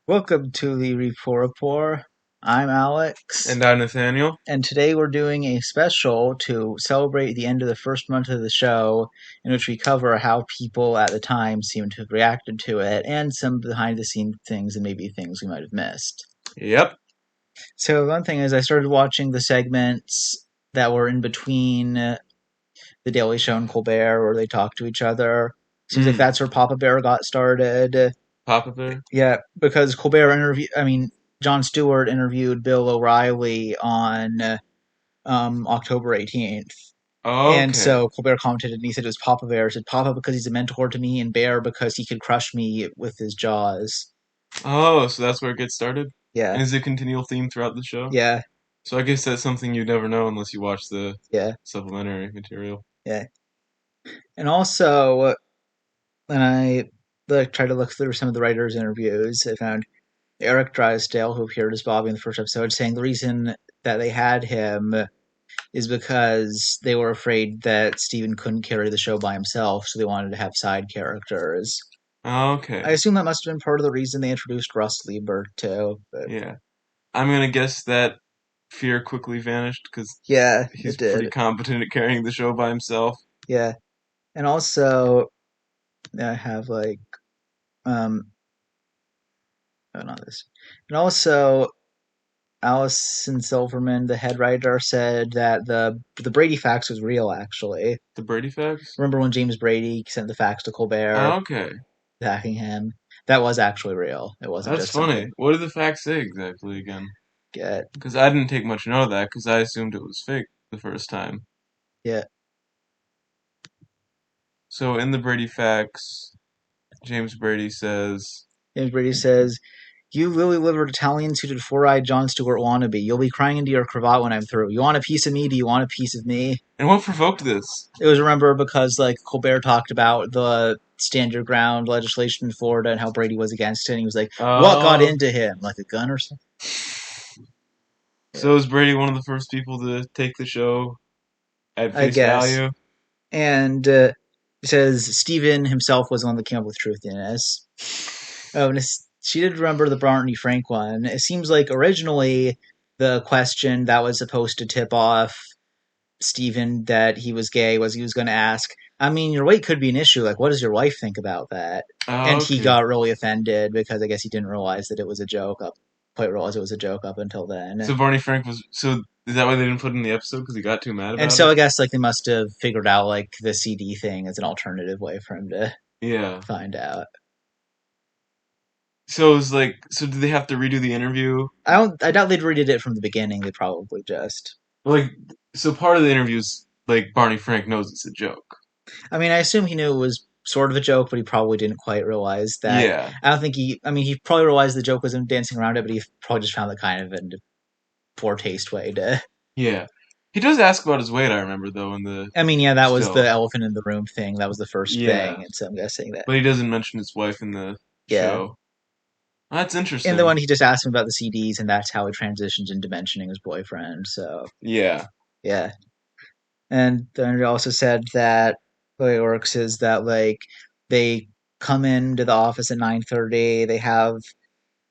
Welcome to the Report. I'm Alex, And I'm Nathaniel. and today we're doing a special to celebrate the end of the first month of the show, in which we cover how people at the time seem to have reacted to it, and some behind the scenes things and maybe things we might have missed. Yep. So one thing is, I started watching the segments that were in between The Daily Show and Colbert, where they talk to each other. Seems like that's where Papa Bear got started. Papa Bear? Yeah, because Jon Stewart interviewed Bill O'Reilly on October 18th. And Okay. so Colbert commented and he said it was Papa Bear. He said Papa because he's a mentor to me and Bear because he could crush me with his jaws. Oh, so that's where it gets started? Yeah, And is it a continual theme throughout the show? yeah, So I guess that's something you'd never know unless you watch the yeah, supplementary material. yeah. And also, when I tried to look through some of the writers' interviews, I found Eric Drysdale, who appeared as Bobby in the first episode, saying the reason that they had him is because they were afraid that Steven couldn't carry the show by himself, so they wanted to have side characters. I Okay. assume that must have been part of the reason they introduced Russ Liebert too. But Yeah. I'm gonna guess that fear quickly vanished because yeah, he's it pretty did. competent at carrying the show by himself. Yeah, and also I have um, oh, not this, and also Alison Silverman, the head writer, said that the Brady fax was real. Actually, The Brady Facts? remember when James Brady sent the fax to Colbert Okay. attacking him? That was actually real. It wasn't That's just funny. something What did the facts say exactly again? get. Because I didn't take much note of that because I assumed it was fake the first time. Yeah, So in the Brady Facts, James Brady says, James Brady says, "You lily-livered Italian-suited four-eyed Jon Stewart wannabe. You'll be crying into your cravat when I'm through. You want a piece of me? Do you want a piece of me?" and what provoked this? It was, remember, because Colbert talked about the stand your ground legislation in Florida and how Brady was against it, and he was like, "What got Oh, into him? Like a gun or something?" Yeah, so is Brady one of the first people to take the show at I face guess. value? And he says Steven himself was the one that came up with truthiness. Oh, and she did remember the Barney Frank one. It seems like originally the question that was supposed to tip off Steven that he was gay was he was going to ask, I mean, your weight could be an issue. Like, what does your wife think about that? Oh, And he okay. got really offended because I guess he didn't realize that it was a joke quite realize it was a joke up until then. So Barney Frank was so is that why they didn't put it in the episode because he got too mad And about so it? I guess they must have figured out the CD thing as an alternative way for him to Yeah. find out. So it was like so did they have to redo the interview? I doubt they'd redid it from the beginning. They probably just. Like so part of the interviews like Barney Frank knows it's a joke. I mean, I assume he knew it was sort of a joke, but he probably didn't quite realize that. Yeah. I don't think he. I mean, he probably realized the joke was him dancing around it, but he probably just found the kind of a poor taste way to. Yeah. He does ask about his weight, I remember though, in the I mean, yeah, that was the still. elephant in the room thing. That was the first thing, Yeah. and so I'm guessing that. But he doesn't mention his wife in the Yeah, show. That's in the interesting. one he just asked him about the CDs, and that's how he transitions into mentioning his boyfriend. So Yeah. yeah, and then he also said that the way it works is that they come into the office at 9:30. They have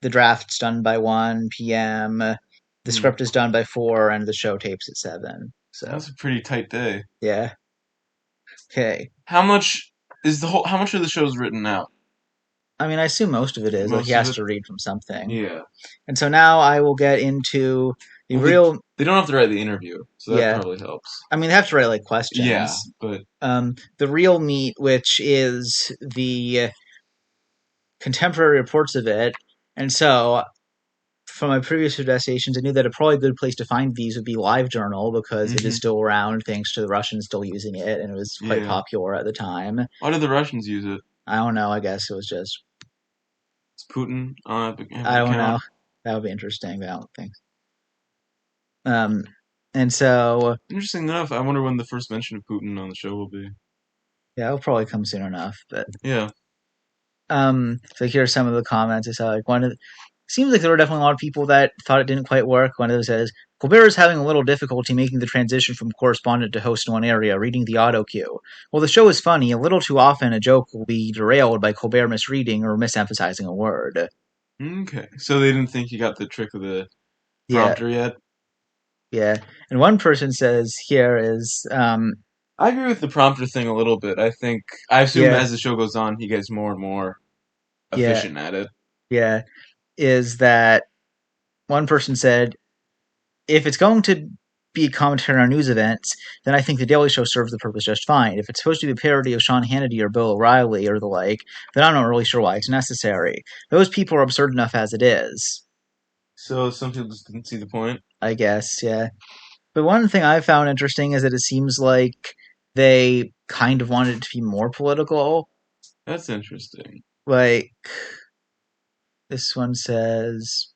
the draft's done by 1 p.m. The Hmm. script is done by 4, and the show tapes at 7. So That's a pretty tight day. yeah, okay. How much is the whole? How much of the show's written out? I mean, I assume most of it is. He Most of has it. to read from something. Yeah. And so now I will get into the Well, real. they don't have to write the interview, so that Yeah, probably helps. I mean, they have to write Yeah, questions. but The real meat, which is the contemporary reports of it. And so, from my previous investigations, I knew that a probably good place to find these would be LiveJournal because it is hmm still around thanks to the Russians still using it, and it was quite yeah. popular at the time. Why did the Russians use it? I don't know. I guess it was just. Is Putin on have I an don't know. account? That would be interesting, but I don't think. Um, and so Interesting enough, I wonder when the first mention of Putin on the show will be. yeah, it'll probably come soon enough. But Yeah. so here are some of the comments. I saw one of seems like there were definitely a lot of people that thought it didn't quite work. One of them says, Colbert is having a little difficulty making the transition from correspondent to host in one area, reading the auto cue. While the show is funny, a little too often a joke will be derailed by Colbert misreading or misemphasizing a word. Okay. So they didn't think you got the trick of the Yeah, prompter yet? yeah. And one person says here is, I agree with the prompter thing a little bit. I assume yeah, as the show goes on, he gets more and more yeah, efficient at it. yeah, is that one person said, if it's going to be commentary on news events, then I think The Daily Show serves the purpose just fine. If it's supposed to be a parody of Sean Hannity or Bill O'Reilly or the like, then I'm not really sure why it's necessary. Those people are absurd enough as it is, So some people just didn't see the point. I guess, yeah. But one thing I found interesting is that it seems like they kind of wanted it to be more political. That's interesting. Like, this one says,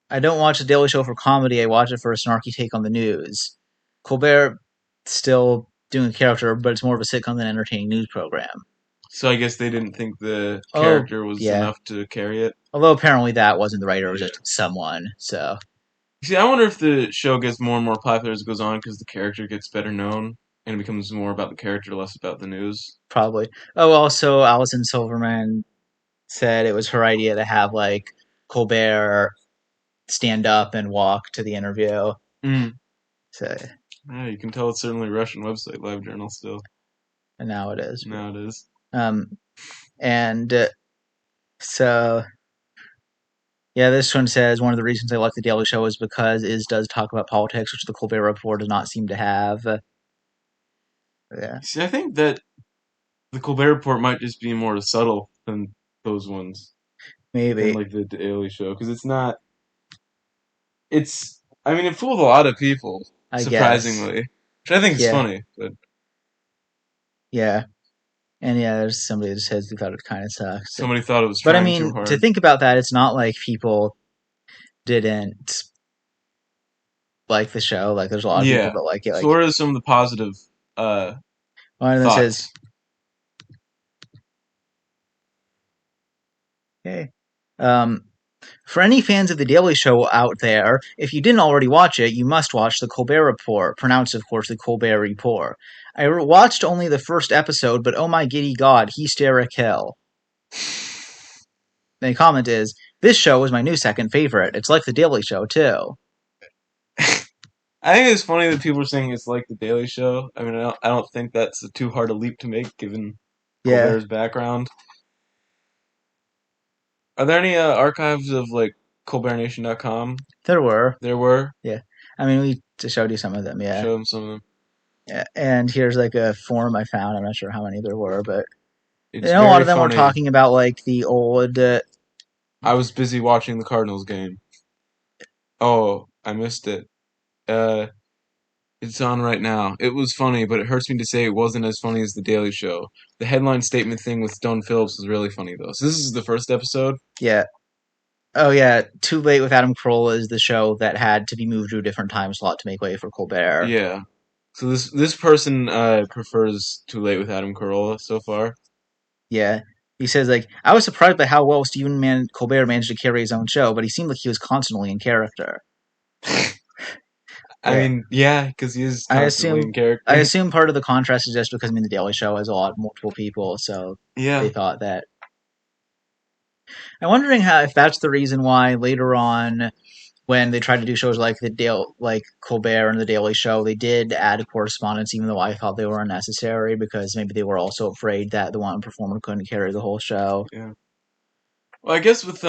I don't watch The Daily Show for comedy, I watch it for a snarky take on the news. Colbert still doing a character, but it's more of a sitcom than an entertaining news program. So I guess they didn't think the Oh, character was yeah. enough to carry it. Although apparently that wasn't the writer, it was Yeah. just someone, so See, I wonder if the show gets more and more popular as it goes on because the character gets better known and it becomes more about the character, less about the news. probably. Oh, also, Alison Silverman said it was her idea to have, like, Colbert stand up and walk to the interview. Mm. So, Yeah, you can tell it's certainly a Russian website, LiveJournal still. and now it is. Now it is. Um, and so yeah, this one says one of the reasons I like the Daily Show is because it does talk about politics, which the Colbert Report does not seem to have. Yeah, See, I think that the Colbert Report might just be more subtle than those ones, than maybe. like the Daily Show, because it's not. It's. I mean, it fooled a lot of people, I guess. surprisingly, which I think is Yeah, funny. But yeah, and yeah. There's somebody that says they thought it kind of sucks. somebody thought it was But I trying too mean, to hard. think about that, it's not like people didn't like the show. Like, there's a lot of people Yeah. that like it. So, Like, what are some of the positive uh, one of them says, thoughts? "Hey, um, for any fans of The Daily Show out there, if you didn't already watch it, you must watch The Colbert Report, pronounced, of course, The Colbert Report. I watched only the first episode, but oh my giddy god, hysteric hell." The comment is, this show is my new second favorite. It's like The Daily Show, too. I think it's funny that people are saying it's like the Daily Show. I mean, I don't think that's too hard a leap to make given Yeah, Colbert's background. Are there any archives of like ColbertNation.com? there were. There were. Yeah. I mean, we just showed you some of them, yeah. Show them some of them. Yeah. And here's like a form I found. I'm not sure how many there were, but It's a lot very of them were funny. talking about like the old. I was busy watching the Cardinals game. Oh, I missed it. Uh, it's on right now. It was funny, but it hurts me to say it wasn't as funny as the Daily Show. The headline statement thing with Stone Phillips was really funny though. So this is the first episode. Yeah. Oh yeah, Too Late with Adam Carolla is the show that had to be moved to a different time slot to make way for Colbert. Yeah. So this person prefers Too Late with Adam Carolla so far. Yeah. He says, like, I was surprised by how well Colbert managed to carry his own show, but he seemed like he was constantly in character. I Yeah. mean, yeah, because he is I constantly in assume I character. assume part of the contrast is just because I mean the Daily Show has a lot multiple people, so they Yeah. thought that. I'm wondering how if that's the reason why later on when they tried to do shows like like Colbert and the Daily Show, they did add correspondence, even though I thought they were unnecessary because maybe they were also afraid that the one performer couldn't carry the whole show. Yeah. Well, I guess with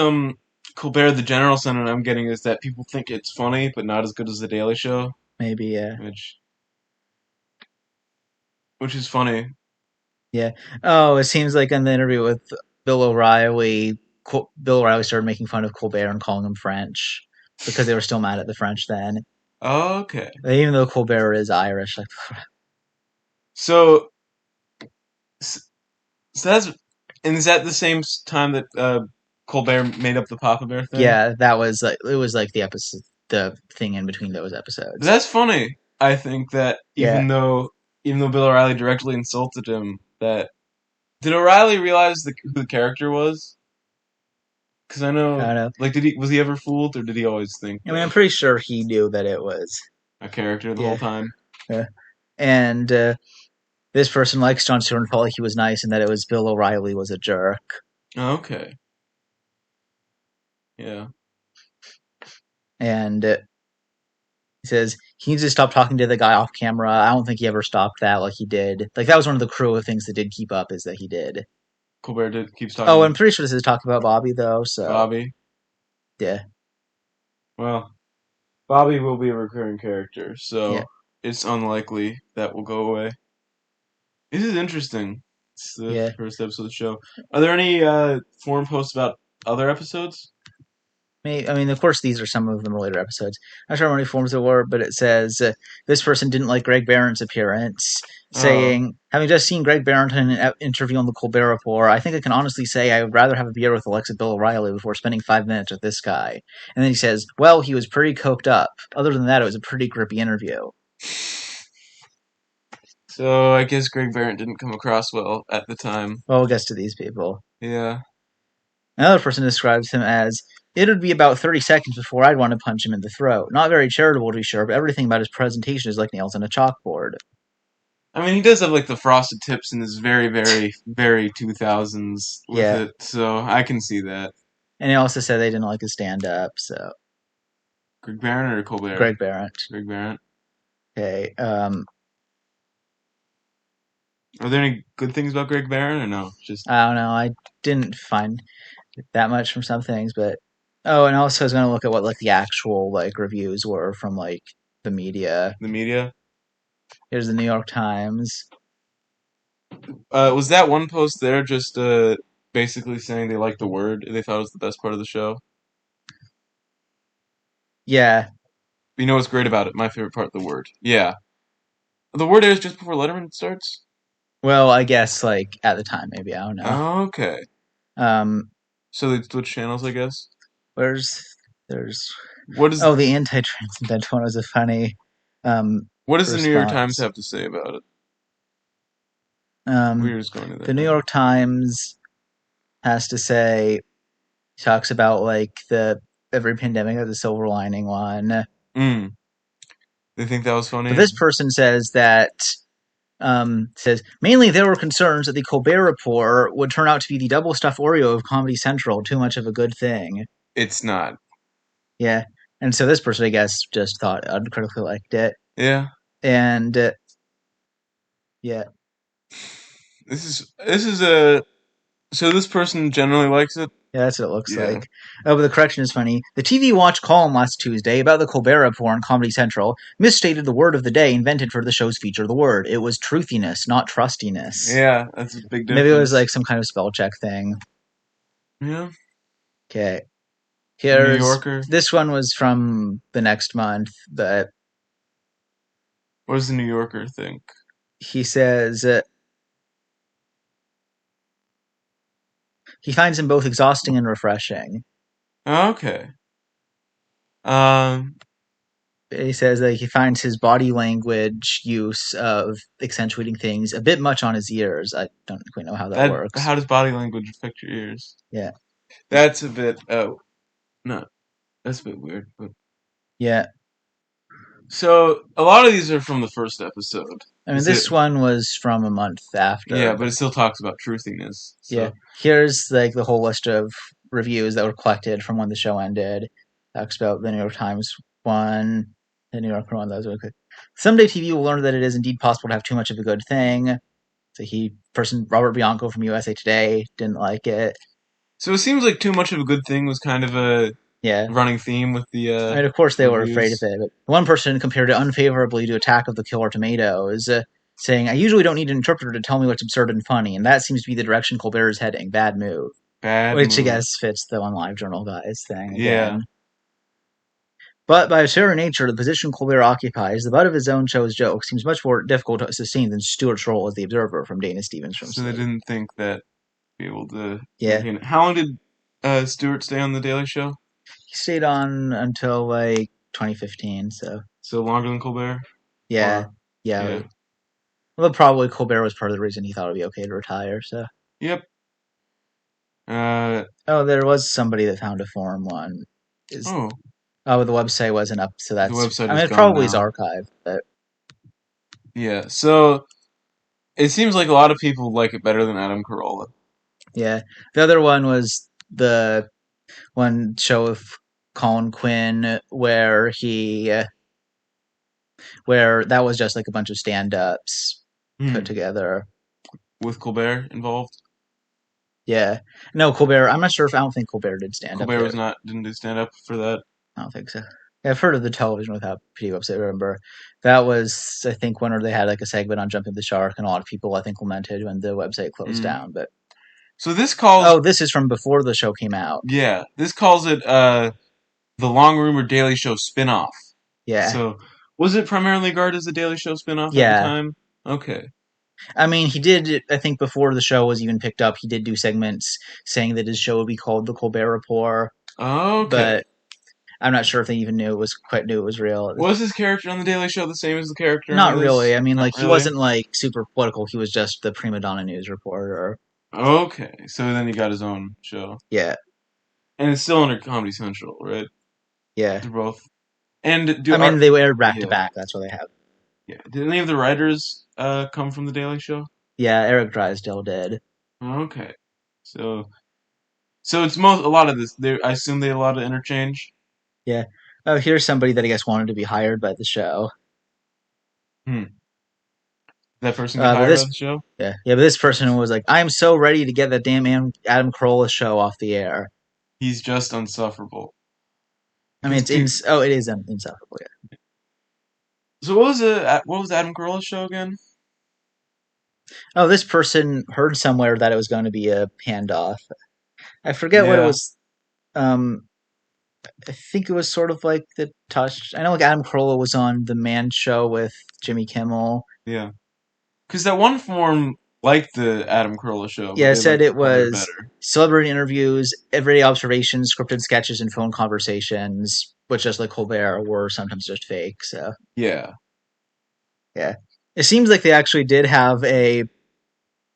Colbert, the general sentiment I'm getting is that people think it's funny, but not as good as the Daily Show, Maybe, yeah, which which is funny. yeah. Oh, it seems like in the interview with Bill O'Reilly, Bill O'Reilly started making fun of Colbert and calling him French because they were still mad at the French then, Okay. even though Colbert is Irish. Like, So, so that's and is that the same time that Colbert made up the Papa Bear thing? yeah, that was like it was like the episode, the thing in between those But episodes. that's funny. I think that Yeah, even though Bill O'Reilly directly insulted him, that did O'Reilly realize who the character was? Because I I know, don't know. like, did he was he ever fooled, or did he always think I mean, I'm that pretty sure he knew that it was. a character the whole Yeah, time? yeah. And this person likes Jon Stewart and felt like he was nice, and that it was Bill O'Reilly was a jerk. Okay. Yeah. And he says he needs to stop talking to the guy off camera. I don't think he ever stopped that like he did. Like that was one of the crew of things that did keep up is that he did. Keeps talking Oh, to I'm pretty sure this is talking about Bobby though. So Bobby. yeah, Well, Bobby will be a recurring character, yeah, so it's unlikely that will go away. This is interesting. It's the yeah. first episode of the show. Are there any forum posts about other episodes? I mean, of course, these are some of the later episodes. I'm not sure how many forms there were, but it says this person didn't like Greg Barron's appearance, Oh. saying, having just seen Greg Barron in an interview on the Colbert Report, I think I can honestly say I would rather have a beer with Alexa Bill O'Reilly before spending 5 minutes with this guy. And then he says, well, he was pretty coked up. Other than that, it was a pretty grippy interview. So I guess Greg Barrett didn't come across well at the time. Well, it gets to these people. Yeah. Another person describes him as, it would be about 30 seconds before I'd want to punch him in the throat. Not very charitable, to be sure, but everything about his presentation is like nails on a chalkboard. I mean, he does have like the frosted tips and is very, very, very 2000s with Yeah. it, so I can see that. And he also said they didn't like his stand up, so Greg Barrett or Colbert? Greg Barrett. Greg Barrett. Okay. Are there any good things about Greg Barrett or no? Just I don't know. I didn't find that much from some things, but oh, and also I was gonna look at what like the actual like reviews were from like the media. the media? Here's the New York Times. Was that one post there just basically saying they liked the word? They thought it was the best part of the show? Yeah. You know what's great about it? My favorite part, the word. Yeah. The word airs just before Letterman starts? Well, I guess like at the time, maybe I don't know. Okay. Um, So they switch channels, I guess? where's there's What is oh the anti-transcendental one was a funny um what does the New York Times response. have to say about it? Um, We're just going to the that New now. York Times has to say talks about like the every pandemic has a silver lining one. Mm. They think that was But funny? this person says that says mainly there were concerns that the Colbert Report would turn out to be the double stuffed Oreo of Comedy Central, too much of a good thing. It's not. Yeah, and so this person, I guess, just thought uncritically liked it, Yeah. and yeah, This is a so this person generally likes it? yeah, that's what it looks Yeah. like. Oh, but the correction is funny. The TV Watch column last Tuesday about the Colbert Report on Comedy Central misstated the word of the day invented for the show's feature. The word it was truthiness, not trustiness. Yeah, that's a big Maybe it was difference. like some kind of spell check thing. Yeah. Okay. The New Here's Yorker. this one was from the next month, but What does the New Yorker think? he says he finds him both exhausting and refreshing. Okay. Um, He says that he finds his body language use of accentuating things a bit much on his ears. I don't quite know how that that works. how does body language affect your ears? Yeah, That's a bit no, that's a bit weird. But yeah. so a lot of these are from the first episode. I mean, Is it? this one was from a month Yeah, after. but it still talks about truthiness. Yeah, So here's like the whole list of reviews that were collected from when the show ended. Talks about the New York Times one, the New Yorker one. Those are good. Someday TV will learn that it is indeed possible to have too much of a good thing. So Robert Bianco from USA Today didn't like it. so it seems like too much of a good thing was kind of a Yeah, running theme with the I mean, of course they were afraid of reviews. it. But one person compared it unfavorably to Attack of the Killer Tomatoes, saying, "I usually don't need an interpreter to tell me what's absurd and funny, and that seems to be the direction Colbert is heading. Bad move." Bad Which I move. guess fits the one LiveJournal guys thing Yeah. again. But by its very nature, the position Colbert occupies, the butt of his own show's jokes, seems much more difficult to sustain than Stewart's role as the observer from Dana Stevens from So they Slate. didn't think that be able to Yeah, maintain it. How long did Stewart stay on the Daily Show? he stayed on until like 2015. So So longer than Colbert? yeah, Or yeah. yeah. Well, probably Colbert was part of the reason he thought it'd be okay to retire. So Yep. Uh oh, there was somebody that found a forum one. Is oh, oh, the website wasn't up, so the that's. website I is mean, it gone probably is now. archived, but Yeah. So it seems like a lot of people like it better than Adam Carolla. yeah. The other one was the one show with Colin Quinn where that was just like a bunch of stand-ups put Hmm. together. With Colbert involved. Yeah, no Colbert. I'm not sure if I don't think Colbert did stand up Colbert was there. not didn't do stand up for that. I don't think so. Yeah, I've heard of the television without video website. I remember that was I think when they had like a segment on jumping the shark, and a lot of people I think lamented when the website closed Mm. down. But So this calls oh, this is from before the show came out. yeah, this calls it the long rumored Daily Show spinoff. Yeah, So was it primarily regarded as a Daily Show spinoff at the yeah. time? Okay. I mean, he did. I think before the show was even picked up, he did do segments saying that his show would be called the Colbert Report. Okay. But I'm not sure if they even knew it was real. Was his character on the Daily Show the same as the character Not on really. this? I mean, Not like he really. wasn't like super political. He was just the prima donna news reporter. Okay. So then he got his own show, Yeah, and it's still under Comedy Central, right? yeah. They're both. And do I are mean, they aired back to yeah back. That's what they have. yeah. Did any of the writers come from the Daily Show? Yeah, Eric Drysdale did. Okay. So it's most a lot of this. There, I assume they had a lot of interchange. Yeah. Oh, here's somebody that I guess wanted to be hired by the show. Hmm. That person get But hired by this, the show. yeah. But this person was like, "I'm so ready to get that damn Adam Carolla show off the air." He's just insufferable. I mean, Because it is insufferable. Yeah. so what was Adam Carolla's show again? Oh, this person heard somewhere that it was going to be a handoff. I forget what it Yeah, was. Um, I think it was sort of like the touch. I know like Adam Carolla was on the Man Show with Jimmy Kimmel. yeah. Because that one form liked the Adam Carolla show, but Yeah, it they said liked it Colbert was better. celebrity interviews, everyday observations, scripted sketches, and phone conversations, which just like Colbert were sometimes just fake. So Yeah. yeah, it seems like they actually did have a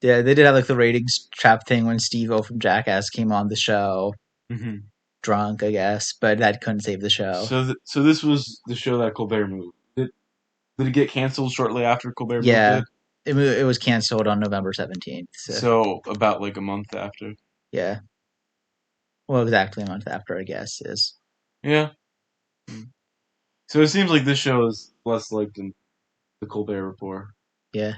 yeah they did have like the ratings trap thing when Steve-O from Jackass came on the show Hmm. drunk, I guess, but that couldn't save the show. So this was the show that Colbert moved. Did it get canceled shortly after Colbert moved Yeah, it? it was canceled on November 17th. So So about like a month after. yeah, well, exactly a month after, I guess is Yeah. Mm. So it seems like this show is less liked than the Colbert Report. yeah.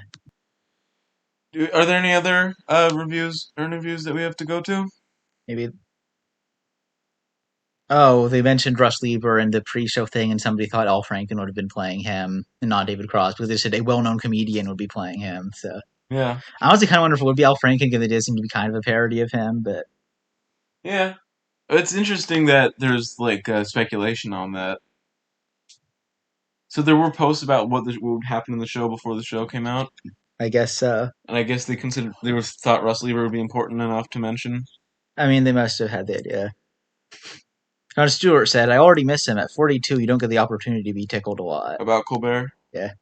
Are there any other reviews or interviews that we have to go to Maybe oh, they mentioned Russ Lieber in the pre-show thing, and somebody thought Al Franken would have been playing him and not David Cross because they said a well-known comedian would be playing him. So Yeah. I honestly kind of wonder if it would be Al Franken because it did seem to be kind of a parody of him. But Yeah. It's interesting that there's like speculation on that. So there were posts about what would happen in the show before the show came out, I guess and I guess they were thought Russ Lieber would be important enough to mention I mean they must have had the idea. John Stewart said, "I already miss him at 42. You don't get the opportunity to be tickled a lot." about Colbert. Yeah,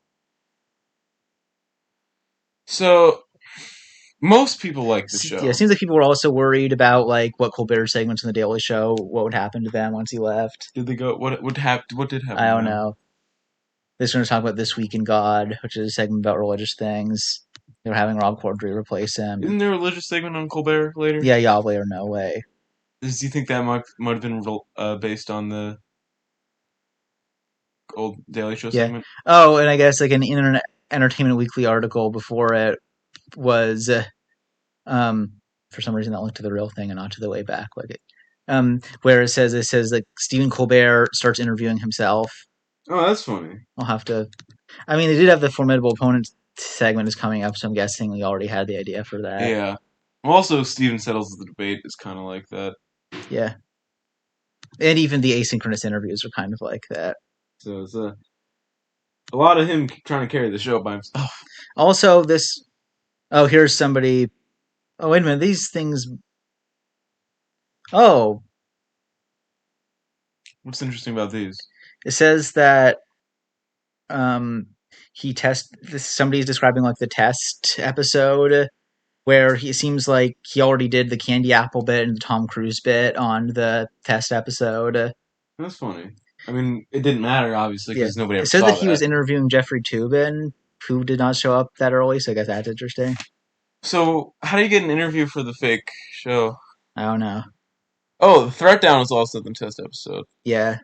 So most people like the yeah. It show. seems like people were also worried about like what Colbert segments in the Daily Show, what would happen to them once he left. Did they go? What did happen I to don't them? know. This one was talking about This Week in God, which is a segment about religious things. They were having Rob Corddry replace him. Isn't there a religious segment on Colbert later? Yeah, Yahweh or no way. Do you think that might have been based on the old Daily Show Yeah. segment? Oh, and I guess like an Internet Entertainment Weekly article before it was, um, for some reason that linked to the real thing and not to the way back. Like it, where it says like Stephen Colbert starts interviewing himself. Oh, that's funny. I'll have to. I mean, they did have the formidable opponent segment is coming up, so I'm guessing we already had the idea for that. Yeah. Well, also, Steven Settles the Debate is kind of like that. Yeah, and even the asynchronous interviews are kind of like that. So it's a lot of him trying to carry the show by himself. Also, this. Oh, here's somebody. Oh, wait a minute. These things. Oh, What's interesting about these? it says that um he test. This somebody's describing like the test episode where he seems like he already did the candy apple bit and the Tom Cruise bit on the test episode. That's funny. I mean, it didn't matter, obviously, Yeah, because nobody it ever said that saw he was that. interviewing Jeffrey Toobin, who did not show up that early. So I guess that's interesting. So, how do you get an interview for the fake show? I don't know. Oh, the Threat Down was also the test episode. Yeah,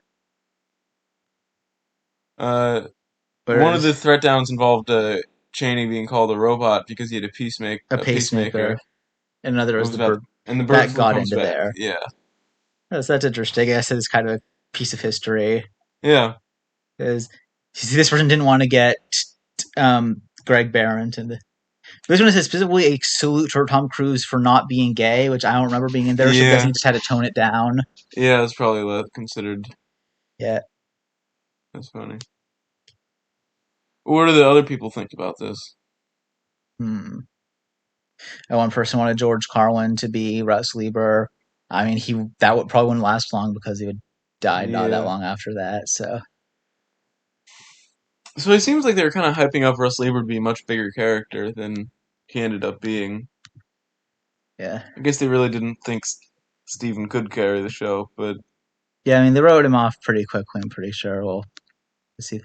Uh, one of whereas the Threat Downs involved Chaney being called a robot because he had a a pacemaker. pacemaker, and another It was was the about, bird and the bird that flu got comes into back. there. Yeah, That's interesting. I guess it's kind of a piece of history yeah, because this person didn't want to get Greg Behrendt and this one says specifically a salute to Tom Cruise for not being gay, which I don't remember being in there, so I'm guessing yeah, he just had to tone it down. yeah. It's probably considered. Yeah. That's funny. What do the other people think about this? Hmm. One person wanted George Carlin to be Russ Lieber. I mean, that would probably wouldn't last long because he would die not that Yeah. long after that. So So it seems like they were kind of hyping up Russ Lieber to be a much bigger character than he ended up being. yeah, I guess they really didn't think Steven could carry the show, but yeah. I mean, they wrote him off pretty quickly. I'm pretty sure. Well, let's see.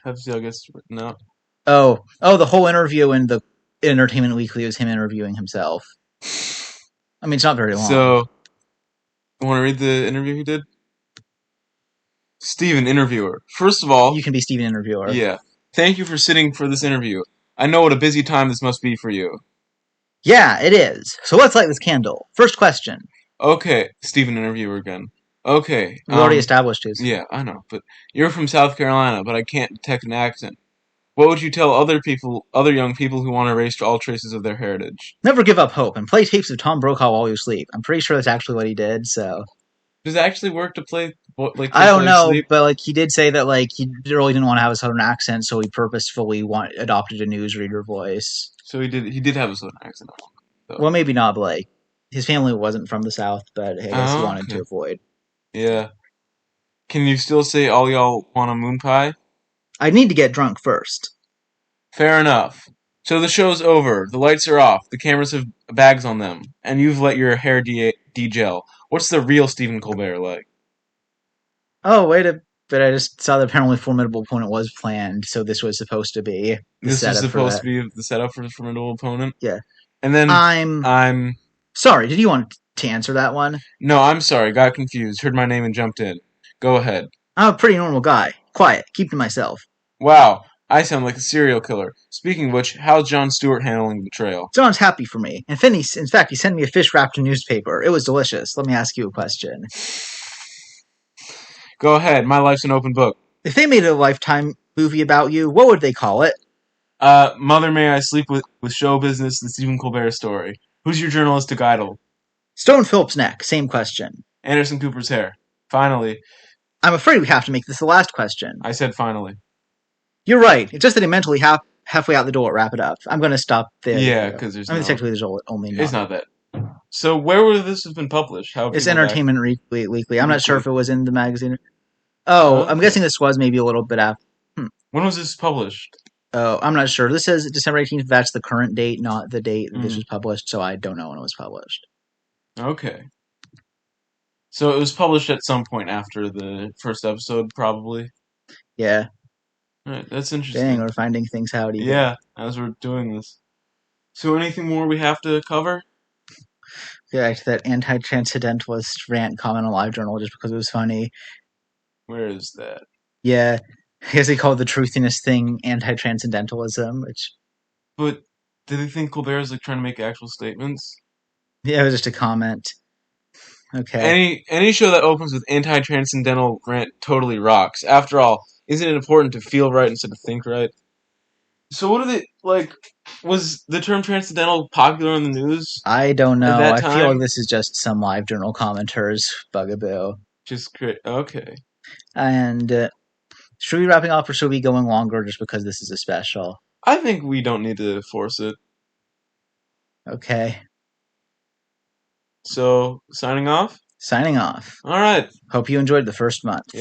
have to see how it gets written out. Oh, the whole interview in the Entertainment Weekly was him interviewing himself. I mean, it's not very long. So, want to read the interview he did? Steven, interviewer. First of all, You can be Steven Interviewer. yeah, thank you for sitting for this interview. I know what a busy time this must be for you. Yeah, it is. So let's light this candle. First question. Okay, Steven, interviewer again. Okay, We already established his. yeah, I know, but you're from South Carolina, but I can't detect an accent. What would you tell other young people who want to erase all traces of their heritage? Never give up hope and play tapes of Tom Brokaw while you sleep. I'm pretty sure that's actually what he did. So Does it actually work to play like I tapes don't while you know, sleep? but like he did say that like he really didn't want to have a southern accent, so he purposefully adopted a newsreader voice. So he did have a southern accent, though. Well, maybe not, but like his family wasn't from the South, but I guess he Oh, wanted to okay. avoid. Yeah. Can you still say all y'all want a moon pie? I need to get drunk first. Fair enough. So the show's over. The lights are off. The cameras have bags on them, and you've let your hair de-gel. What's the real Stephen Colbert like? Oh, wait a but I just saw that apparently Formidable Opponent was planned, so this was supposed to be the This was setup for supposed to that. be the setup for the formidable opponent, Yeah. and then I'm I'm sorry, did you want to answer that one? no, I'm sorry, got confused, heard my name and jumped in. Go ahead. I'm a pretty normal guy. Quiet, keep to myself. Wow, I sound like a serial killer. Speaking of which, how's Jon Stewart handling the trail? John's happy for me. And Finney, in fact, he sent me a fish wrapped in newspaper. It was delicious. Let me ask you a question. Go ahead, my life's an open book. If they made a Lifetime movie about you, what would they call it? Mother May I Sleep with Show Business, the Stephen Colbert story. Who's your journalistic idol? Stone Phillips' neck. Same question. Anderson Cooper's hair. Finally. I'm afraid we have to make this the last question. I said finally. You're right. It's just that I'm mentally halfway out the door. Wrap it up. I'm going to stop there. Yeah, because I mean, technically, there's only it's not that. So where would this have been published? How It's people back? Entertainment Weekly. I'm not sure Weekly. if it was in the magazine. Oh, I'm Okay. guessing this was maybe a little bit after. When was this published? Oh, I'm not sure. This says December 18th. That's the current date, not the date that this Mm, was published. So I don't know when it was published. okay. So it was published at some point after the first episode, probably. Yeah. Alright, that's Dang, interesting. we're finding things out even. Yeah, as we're doing this. So anything more we have to cover? Yeah, that anti-transcendentalist rant comment on LiveJournal just because it was funny. Where is that? Yeah. I guess they call it the truthiness thing anti-transcendentalism, which, But do they think Colbert is like trying to make actual statements? yeah, it was just a comment. Okay. Any show that opens with anti-transcendental rant totally rocks. After all, isn't it important to feel right instead of think right? So what are they like? Was the term transcendental popular in the news I don't at know. that I feel like time? this is just some LiveJournal commenter's bugaboo. Just great. Okay. And should we be wrapping up or should we be going longer just because this is a special? I think we don't need to force it. Okay. So signing off. Signing off. All right. Hope you enjoyed the first month.